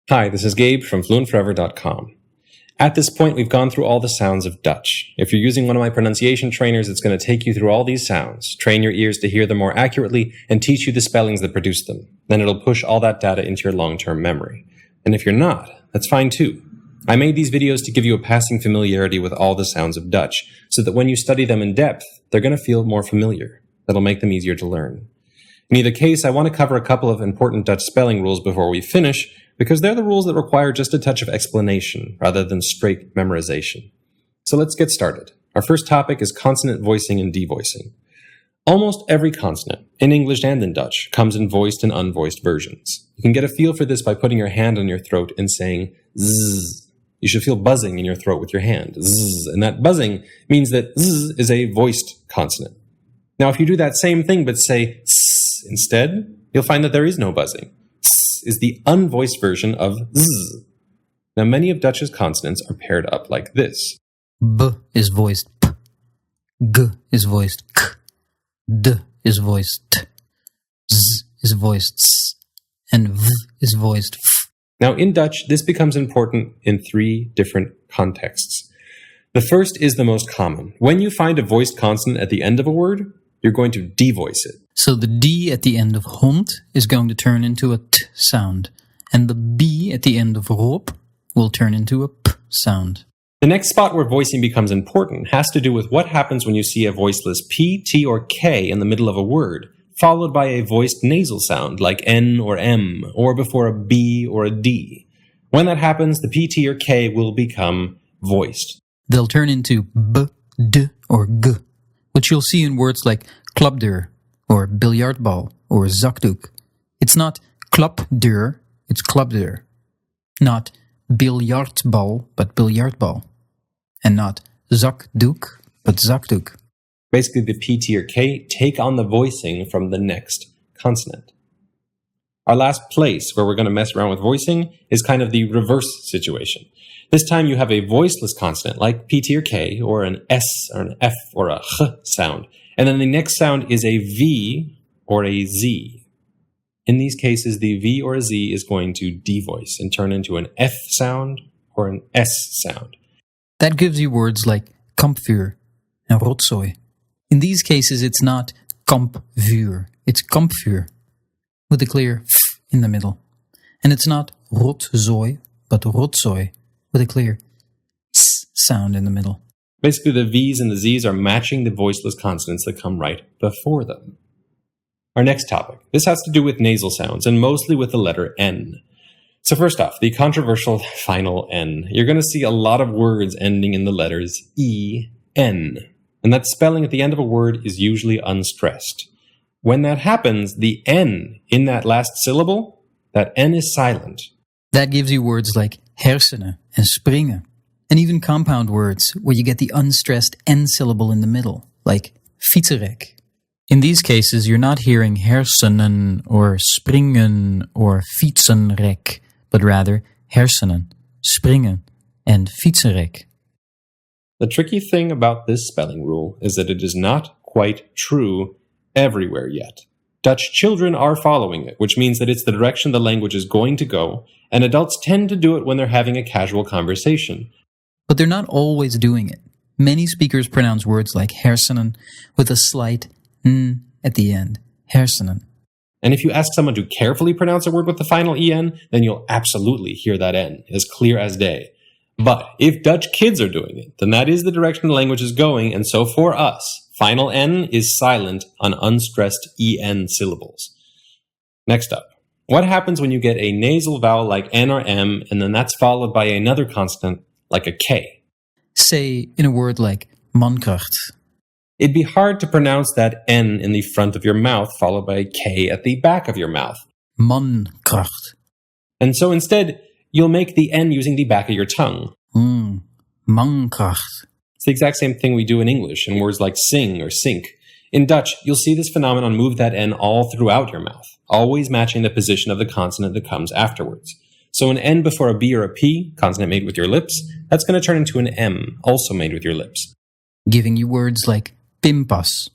Hi, this is Gabe from FluentForever.com. At this point, we've gone through all the sounds of Dutch. If you're using one of my pronunciation trainers, it's going to take you through all these sounds, train your ears to hear them more accurately, and teach you the spellings that produce them. Then it'll push all that data into your long-term memory. And if you're not, that's fine too. I made these videos to give you a passing familiarity with all the sounds of Dutch, so that when you study them in depth, they're going to feel more familiar. That'll make them easier to learn. In either case, I want to cover a couple of important Dutch spelling rules before we finish, because they're the rules that require just a touch of explanation rather than straight memorization. So let's get started. Our first topic is consonant voicing and devoicing. Almost every consonant, in English and in Dutch, comes in voiced and unvoiced versions. You can get a feel for this by putting your hand on your throat and saying zzz. You should feel buzzing in your throat with your hand, zzz, and that buzzing means that zzz is a voiced consonant. Now, if you do that same thing but say s instead, you'll find that there is no buzzing. S is the unvoiced version of z. Now, many of Dutch's consonants are paired up like this. B is voiced p, g is voiced k, d is voiced t, z is voiced s, and v is voiced f. Now, in Dutch, this becomes important in three different contexts. The first is the most common. When you find a voiced consonant at the end of a word, you're going to devoice it. So the D at the end of hond is going to turn into a T sound, and the B at the end of roop will turn into a P sound. The next spot where voicing becomes important has to do with what happens when you see a voiceless P, T, or K in the middle of a word, followed by a voiced nasal sound like N or M, or before a B or a D. When that happens, the P, T, or K will become voiced. They'll turn into B, D, or G, which you'll see in words like klapdeur, or biljartbal, or zakdoek. It's not klapdeur, it's klapdeur. Not biljartbal, but biljartbal. And not zakdoek, but zakdoek. Basically, the P, T, or K take on the voicing from the next consonant. Our last place where we're going to mess around with voicing is kind of the reverse situation. This time you have a voiceless consonant like P, T, or K, or an S, or an F, or a H sound. And then the next sound is a V or a Z. In these cases, the V or a Z is going to devoice and turn into an F sound or an S sound. That gives you words like kampvuur and rotzooi. In these cases, it's not kampvuur, it's kampvuur, with a clear F in the middle. And it's not rotzooi, but rotzooi, with a clear S sound in the middle. Basically, the V's and the Z's are matching the voiceless consonants that come right before them. Our next topic. This has to do with nasal sounds, and mostly with the letter N. So first off, the controversial final N. You're going to see a lot of words ending in the letters E, N. And that spelling at the end of a word is usually unstressed. When that happens, the N in that last syllable, that N is silent. That gives you words like hersenen and springen, and even compound words where you get the unstressed N syllable in the middle, like fietsenrek. In these cases, you're not hearing hersenen or springen or fietsenrek, but rather hersenen, springen, and fietsenrek. The tricky thing about this spelling rule is that it is not quite true everywhere yet. Dutch children are following it, which means that it's the direction the language is going to go, and adults tend to do it when they're having a casual conversation. But they're not always doing it. Many speakers pronounce words like hersenen with a slight N at the end, hersenen. And if you ask someone to carefully pronounce a word with the final EN, then you'll absolutely hear that N, as clear as day. But if Dutch kids are doing it, then that is the direction the language is going, and so for us, final N is silent on unstressed EN syllables. Next up, what happens when you get a nasal vowel like N or M, and then that's followed by another consonant like a K? Say in a word like mankracht. It'd be hard to pronounce that N in the front of your mouth followed by a K at the back of your mouth. Mankracht. And so instead, you'll make the N using the back of your tongue. Mankracht. It's the exact same thing we do in English in words like sing or sink. In Dutch, you'll see this phenomenon move that N all throughout your mouth, always matching the position of the consonant that comes afterwards. So an N before a B or a P, consonant made with your lips, that's going to turn into an M, also made with your lips. Giving you words like pimpas.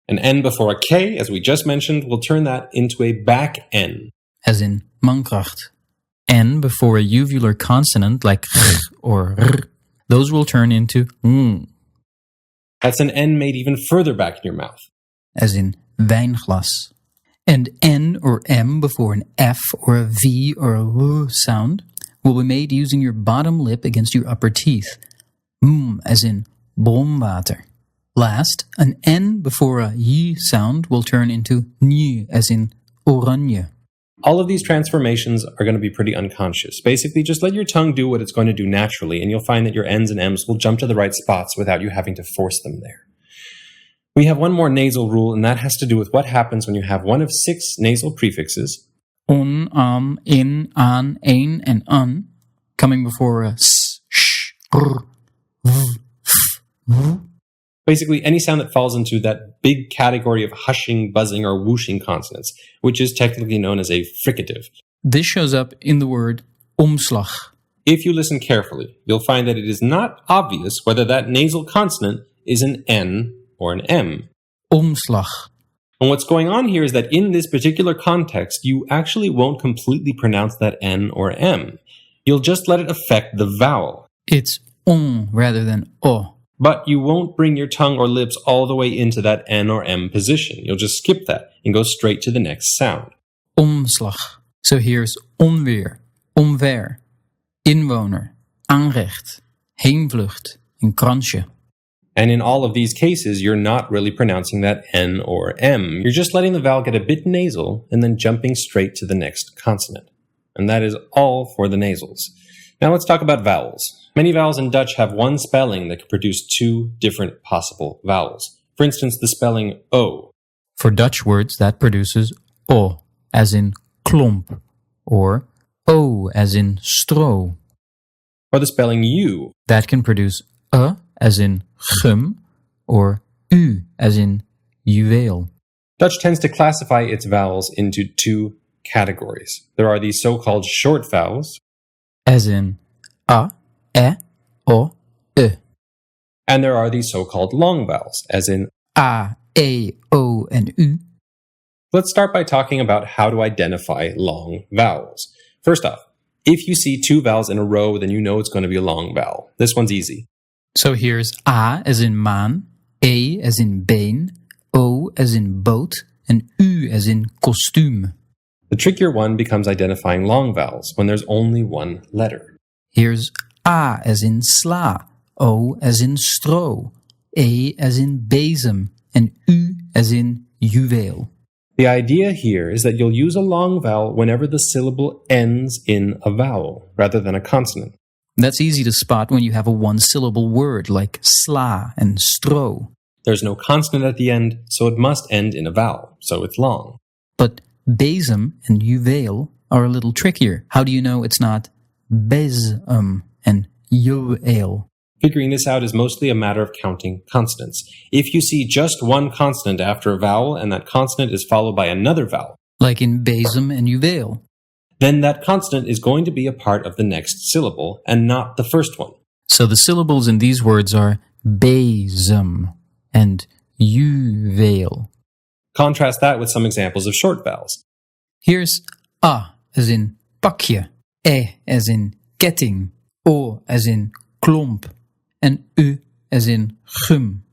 An N before a K, as we just mentioned, will turn that into a back N. As in mankracht. N before a uvular consonant like or r, those will turn into That's an N made even further back in your mouth. as in wijnglas. And N or M before an F or a V or a W sound will be made using your bottom lip against your upper teeth. As in bronwater. Last, an N before a Y sound will turn into N as in oranje. All of these transformations are going to be pretty unconscious. Basically, just let your tongue do what it's going to do naturally, and you'll find that your N's and M's will jump to the right spots without you having to force them there. We have one more nasal rule, and that has to do with what happens when you have one of 6 nasal prefixes, On, in, aan, een, and un, coming before a s, sh, r, v, f, v. basically any sound that falls into that big category of hushing, buzzing, or whooshing consonants, which is technically known as a fricative. This shows up in the word omslag. If you listen carefully, you'll find that it is not obvious whether that nasal consonant is an N or an M. Omslag. And what's going on here is that in this particular context, you actually won't completely pronounce that N or M. You'll just let it affect the vowel. It's on rather than o. But you won't bring your tongue or lips all the way into that N or M position. You'll just skip that and go straight to the next sound. Omslag. So here's onweer, omver, inwoner, aanrecht, heenvlucht, en kransje. And in all of these cases, you're not really pronouncing that N or M. You're just letting the vowel get a bit nasal and then jumping straight to the next consonant. And that is all for the nasals. Now let's talk about vowels. Many vowels in Dutch have one spelling that can produce 2 different possible vowels. For instance, the spelling O. For Dutch words, that produces o, as in klomp, or o, as in stro. Or the spelling U. That can produce a, as in gum, or u, as in juweel. Dutch tends to classify its vowels into 2 categories. There are the so-called short vowels, as in a, e, o, e. And there are the so-called long vowels, as in A, E, O, and U. Let's start by talking about how to identify long vowels. First off, if you see 2 vowels in a row, then you know it's going to be a long vowel. This one's easy. So here's A as in maan, E as in been, O as in boat, and U as in kostuum. The trickier one becomes identifying long vowels when there's only one letter. Here's A as in sla, O as in stro, E as in bezem, and U as in juweel. The idea here is that you'll use a long vowel whenever the syllable ends in a vowel rather than a consonant. That's easy to spot when you have a one-syllable word like sla and stro. There's no consonant at the end, so it must end in a vowel, so it's long. But bezem and juweel are a little trickier. How do you know it's not bezem and juweel? Figuring this out is mostly a matter of counting consonants. If you see just one consonant after a vowel and that consonant is followed by another vowel, like in bezem and juweel, then that consonant is going to be a part of the next syllable and not the first one. So the syllables in these words are bezem and juweel. Contrast that with some examples of short vowels. Here's a as in pakje, e as in ketting, o as in klomp, and u as in gum.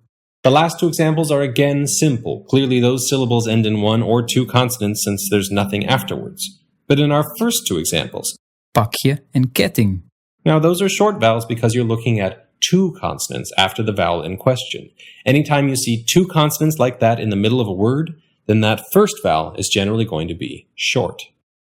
The last 2 examples are again simple. Clearly those syllables end in 1 or 2 consonants since there's nothing afterwards. But in our first 2 examples, pakje and ketting. Now those are short vowels because you're looking at 2 consonants after the vowel in question. Anytime you see 2 consonants like that in the middle of a word, then that first vowel is generally going to be short.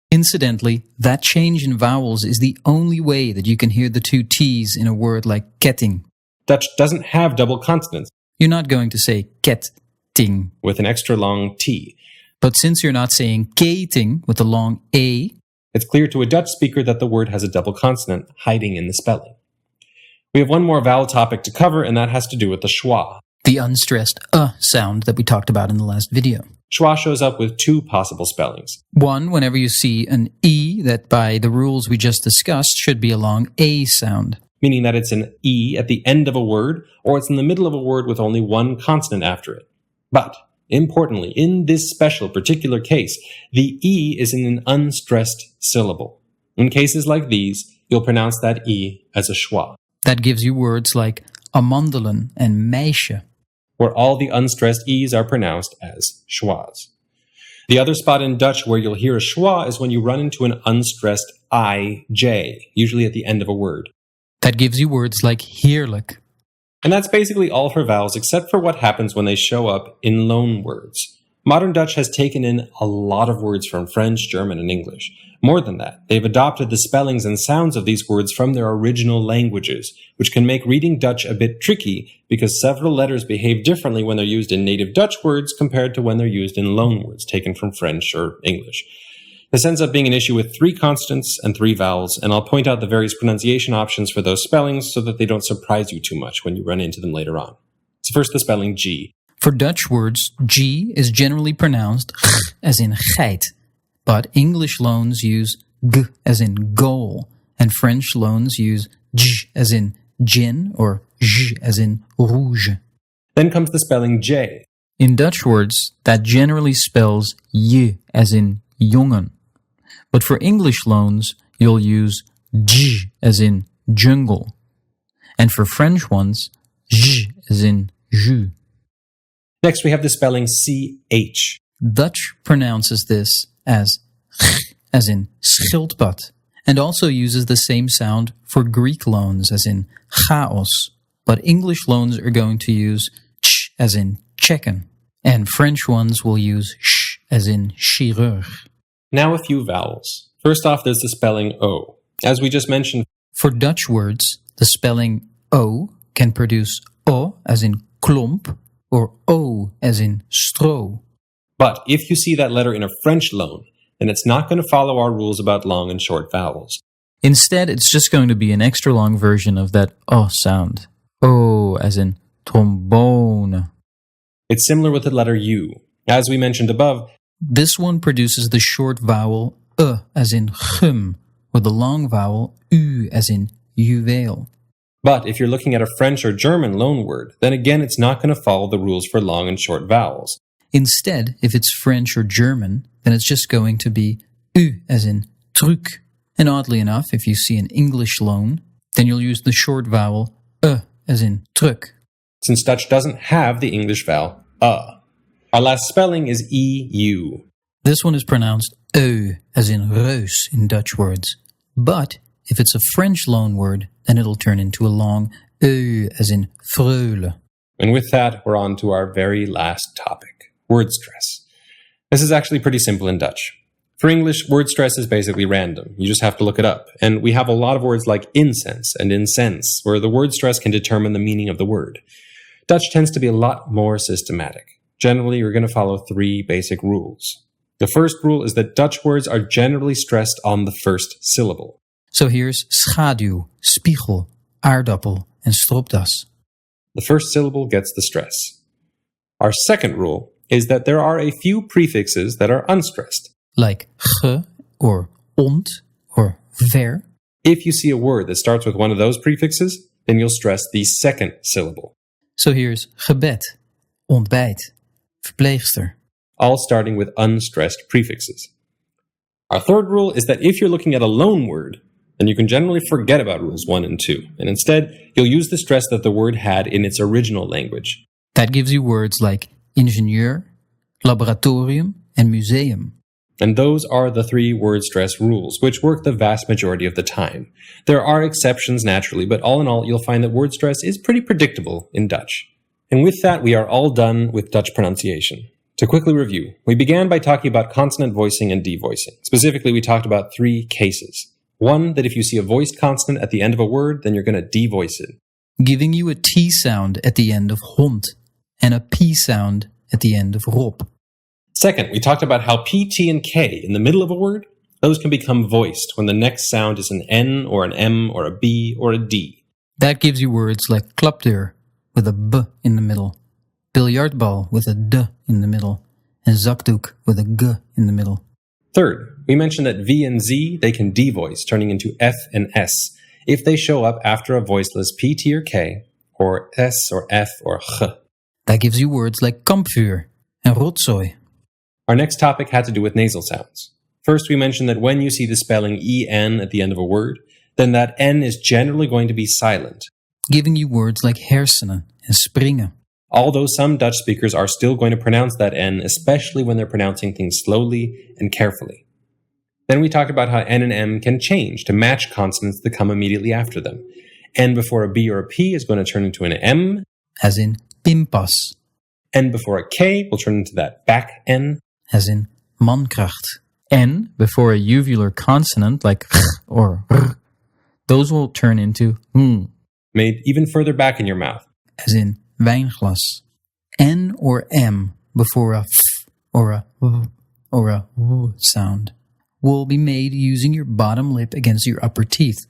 Incidentally, that change in vowels is the only way that you can hear the 2 T's in a word like ketting. Dutch doesn't have double consonants You're not going to say ketting with an extra long T. But since you're not saying keting with a long A, It's clear to a Dutch speaker that the word has a double consonant hiding in the spelling. We have one more vowel topic to cover, and that has to do with the schwa. the unstressed sound that we talked about in the last video. Schwa shows up with 2 possible spellings. One, whenever you see an E that by the rules we just discussed should be a long A sound. Meaning that it's an E at the end of a word, or it's in the middle of a word with only one consonant after it. But, importantly, in this special particular case, the E is in an unstressed syllable. In cases like these, you'll pronounce that E as a schwa, That gives you words like amandelen and meisje. where all the unstressed E's are pronounced as schwas. The other spot in Dutch where you'll hear a schwa is when you run into an unstressed IJ, usually at the end of a word. That gives you words like heerlijk. And that's basically all for vowels except for what happens when they show up in loan words. Modern Dutch has taken in a lot of words from French, German, and English. More than that, they've adopted the spellings and sounds of these words from their original languages, which can make reading Dutch a bit tricky because several letters behave differently when they're used in native Dutch words compared to when they're used in loan words taken from French or English. This ends up being an issue with 3 consonants and 3 vowels, and I'll point out the various pronunciation options for those spellings so that they don't surprise you too much when you run into them later on. So first, the spelling G. For Dutch words, G is generally pronounced g as in geit, but English loans use g as in goal, and French loans use j as in gin or j as in rouge. Then comes the spelling J. In Dutch words, that generally spells je as in jongen, but for English loans, you'll use j as in jungle, and for French ones, j as in jus. Next, we have the spelling CH. Dutch pronounces this as ch as in schildpad, and also uses the same sound for Greek loans as in chaos, but English loans are going to use ch as in checken, and French ones will use sh as in chirurg. Now a few vowels. First off, there's the spelling O. As we just mentioned, For Dutch words, the spelling O can produce O as in klomp, or O as in stro. but if you see that letter in a French loan, then it's not going to follow our rules about long and short vowels. Instead, it's just going to be an extra long version of that O sound. O as in trombone. It's similar with the letter U. As we mentioned above, This one produces the short vowel as in gum, or the long vowel U as in juweel. but if you're looking at a French or German loan word, then again it's not going to follow the rules for long and short vowels. Instead, if it's French or German, then it's just going to be U as in truc. And oddly enough, if you see an English loan, then you'll use the short vowel as in truc. Since Dutch doesn't have the English vowel Our last spelling is EU. This one is pronounced as in reus in Dutch words. But if it's a French loan word, then it'll turn into a long as in freule. And with that, we're on to our very last topic, word stress. This is actually pretty simple in Dutch. For English, word stress is basically random. You just have to look it up. And we have a lot of words like incense and incense, where the word stress can determine the meaning of the word. Dutch tends to be a lot more systematic. Generally, you're going to follow 3 basic rules. The first rule is that Dutch words are generally stressed on the first syllable. So here's schaduw, spiegel, aardappel, and stropdas. The first syllable gets the stress. Our second rule is that there are a few prefixes that are unstressed. Like ge, or ont, or ver. If you see a word that starts with one of those prefixes, then you'll stress the second syllable. So here's gebed, ontbijt, verpleegster. All starting with unstressed prefixes. Our third rule is that if you're looking at a loan word, then you can generally forget about rules 1 and 2, and instead, you'll use the stress that the word had in its original language. That gives you words like ingenieur, laboratorium, and museum. And those are the 3 word stress rules, which work the vast majority of the time. There are exceptions naturally, but all in all, you'll find that word stress is pretty predictable in Dutch. And with that, we are all done with Dutch pronunciation. To quickly review, we began by talking about consonant voicing and devoicing. Specifically, we talked about 3 cases. 1, that if you see a voiced consonant at the end of a word, then you're going to devoice it. Giving you a T sound at the end of hond, and a P sound at the end of rob. Second, we talked about how P, T, and K in the middle of a word, those can become voiced when the next sound is an N or an M or a B or a D. That gives you words like klapdeur with a B in the middle, biljartbal with a D in the middle, and zakdoek with a G in the middle. Third, we mentioned that V and Z, they can devoice, turning into F and S, if they show up after a voiceless P, T, or K, or S or F or G. That gives you words like kampvuur and rotzooi. Our next topic had to do with nasal sounds. First, we mentioned that when you see the spelling en at the end of a word, then that n is generally going to be silent. Giving you words like hersenen and springen. Although some Dutch speakers are still going to pronounce that n, especially when they're pronouncing things slowly and carefully. Then we talked about how n and m can change to match consonants that come immediately after them. N before a b or a p is going to turn into an m, as in pinpas. N before a k will turn into that back n, as in mankracht. N before a uvular consonant like r or r, those will turn into n, made even further back in your mouth, as in wijnglas. N or m before a f or a v or a w sound will be made using your bottom lip against your upper teeth,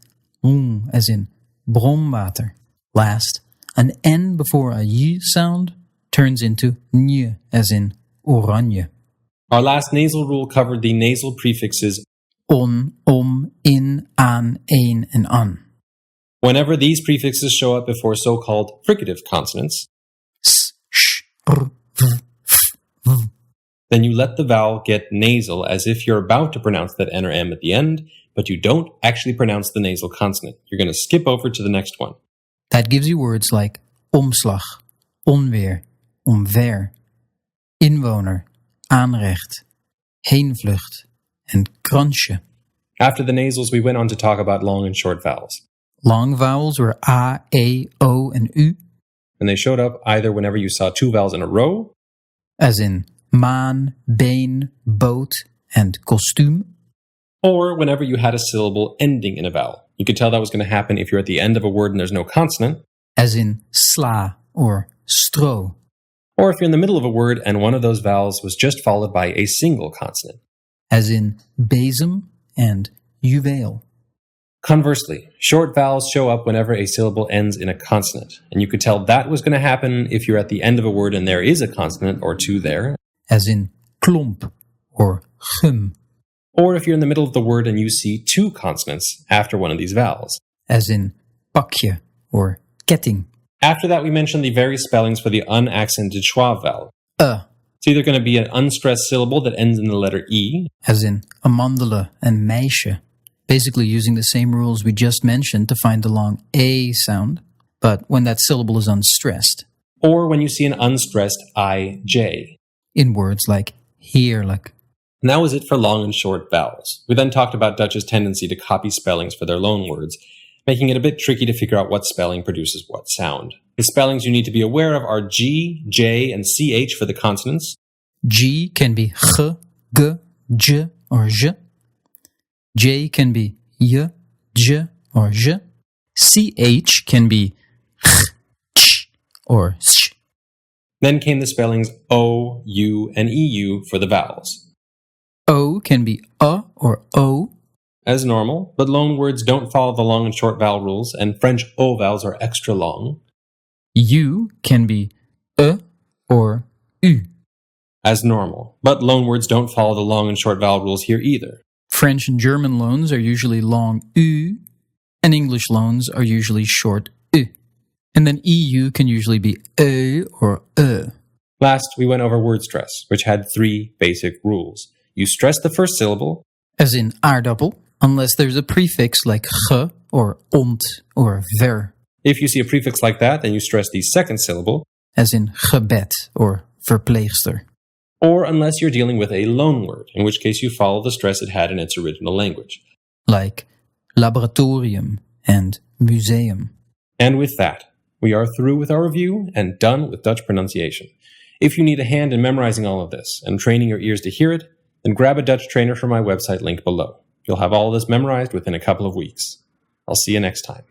as in bronwater. Last, an n before a y sound turns into ny, as in oranje. Our last nasal rule covered the nasal prefixes on, om, in, aan, een, and an. Whenever these prefixes show up before so-called fricative consonants, s, sh, r, v, f, v, then you let the vowel get nasal as if you're about to pronounce that n or m at the end, but you don't actually pronounce the nasal consonant. You're going to skip over to the next one. That gives you words like omslag, onweer, omver, inwoner, aanrecht, heenvlucht, and kransje. After the nasals, we went on to talk about long and short vowels. Long vowels were a, e, o, and u. And they showed up either whenever you saw two vowels in a row, as in maan, been, boot, and kostuum, or whenever you had a syllable ending in a vowel. You could tell that was going to happen if you're at the end of a word and there's no consonant, as in sla or stro, or if you're in the middle of a word and one of those vowels was just followed by a single consonant, as in bezem and juweel. Conversely, short vowels show up whenever a syllable ends in a consonant, and you could tell that was going to happen if you're at the end of a word and there is a consonant or two there, as in klomp or gum, or if you're in the middle of the word and you see two consonants after one of these vowels, as in pakje or ketting. After that, we mentioned the various spellings for the unaccented schwa vowel. It's either going to be an unstressed syllable that ends in the letter E, as in amandelen and meisje, basically using the same rules we just mentioned to find the long A sound, but when that syllable is unstressed. Or when you see an unstressed IJ. In words like heerlijk. And that was it for long and short vowels. We then talked about Dutch's tendency to copy spellings for their loan words, making it a bit tricky to figure out what spelling produces what sound. The spellings you need to be aware of are G, J, and CH for the consonants. G can be g, g, j, or j. J can be y, j, or j. CH can be ch, ch, or sh. Then came the spellings O, U, and EU for the vowels. O can be or o. As normal, but loan words don't follow the long and short vowel rules, and French O vowels are extra long. U can be or u. As normal, but loan words don't follow the long and short vowel rules here either. French and German loans are usually long U, and English loans are usually short U. And then EU can usually be E or E. Last, we went over word stress, which had 3 basic rules. You stress the first syllable, as in aardappel, unless there's a prefix like ge or ont or ver. If you see a prefix like that, then you stress the second syllable, as in gebed or verpleegster. Or unless you're dealing with a loan word, in which case you follow the stress it had in its original language. Like laboratorium and museum. And with that, we are through with our review and done with Dutch pronunciation. If you need a hand in memorizing all of this and training your ears to hear it, then grab a Dutch trainer from my website link below. You'll have all of this memorized within a couple of weeks. I'll see you next time.